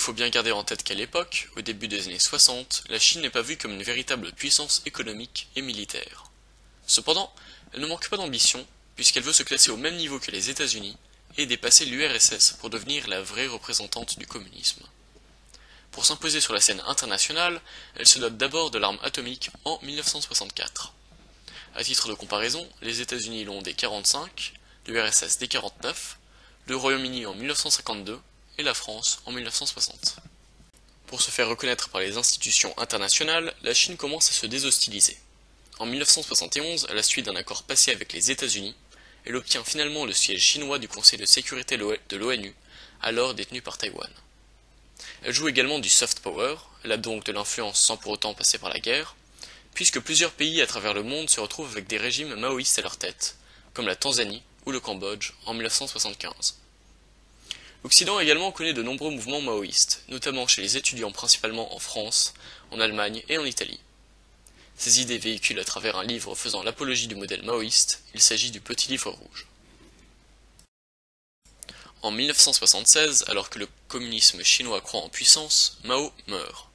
faut bien garder en tête qu'à l'époque, au début des années 60, la Chine n'est pas vue comme une véritable puissance économique et militaire. Cependant, elle ne manque pas d'ambition, puisqu'elle veut se classer au même niveau que les États-Unis et dépasser l'URSS pour devenir la vraie représentante du communisme. Pour s'imposer sur la scène internationale, elle se dote d'abord de l'arme atomique en 1964. À titre de comparaison, les États-Unis l'ont dès 1945, l'URSS dès 1949, le Royaume-Uni en 1952 et la France en 1960. Pour se faire reconnaître par les institutions internationales, la Chine commence à se déshostiliser. En 1971, à la suite d'un accord passé avec les États-Unis, elle obtient finalement le siège chinois du Conseil de sécurité de l'ONU, alors détenu par Taïwan. Elle joue également du soft power, elle a donc de l'influence sans pour autant passer par la guerre, puisque plusieurs pays à travers le monde se retrouvent avec des régimes maoïstes à leur tête, comme la Tanzanie ou le Cambodge en 1975. L'Occident a également connu de nombreux mouvements maoïstes, notamment chez les étudiants principalement en France, en Allemagne et en Italie. Ces idées véhiculent à travers un livre faisant l'apologie du modèle maoïste, il s'agit du Petit Livre Rouge. En 1976, alors que le communisme chinois croît en puissance, Mao meurt.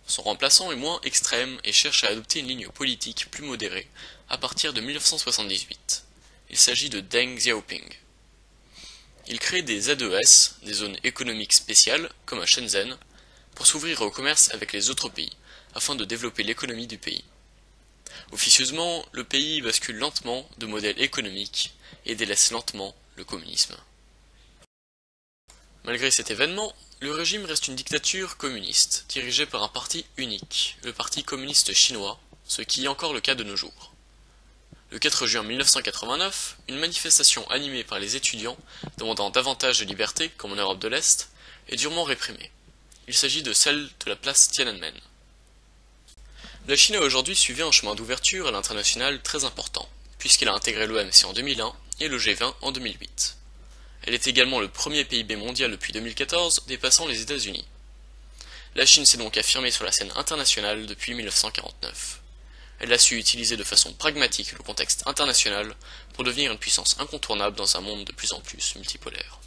Son remplaçant est moins extrême et cherche à adopter une ligne politique plus modérée à partir de 1978. Il s'agit de Deng Xiaoping. Il crée des ZES, des zones économiques spéciales, comme à Shenzhen, pour s'ouvrir au commerce avec les autres pays, afin de développer l'économie du pays. Officieusement, le pays bascule lentement de modèle économique et délaisse lentement le communisme. Malgré cet événement, le régime reste une dictature communiste, dirigée par un parti unique, le Parti communiste chinois, ce qui est encore le cas de nos jours. Le 4 juin 1989, une manifestation animée par les étudiants demandant davantage de liberté, comme en Europe de l'Est, est durement réprimée. Il s'agit de celle de la place Tiananmen. La Chine a aujourd'hui suivi un chemin d'ouverture à l'international très important, puisqu'elle a intégré l'OMC en 2001 et le G20 en 2008. Elle est également le premier PIB mondial depuis 2014, dépassant les États-Unis. La Chine s'est donc affirmée sur la scène internationale depuis 1949. Elle a su utiliser de façon pragmatique le contexte international pour devenir une puissance incontournable dans un monde de plus en plus multipolaire.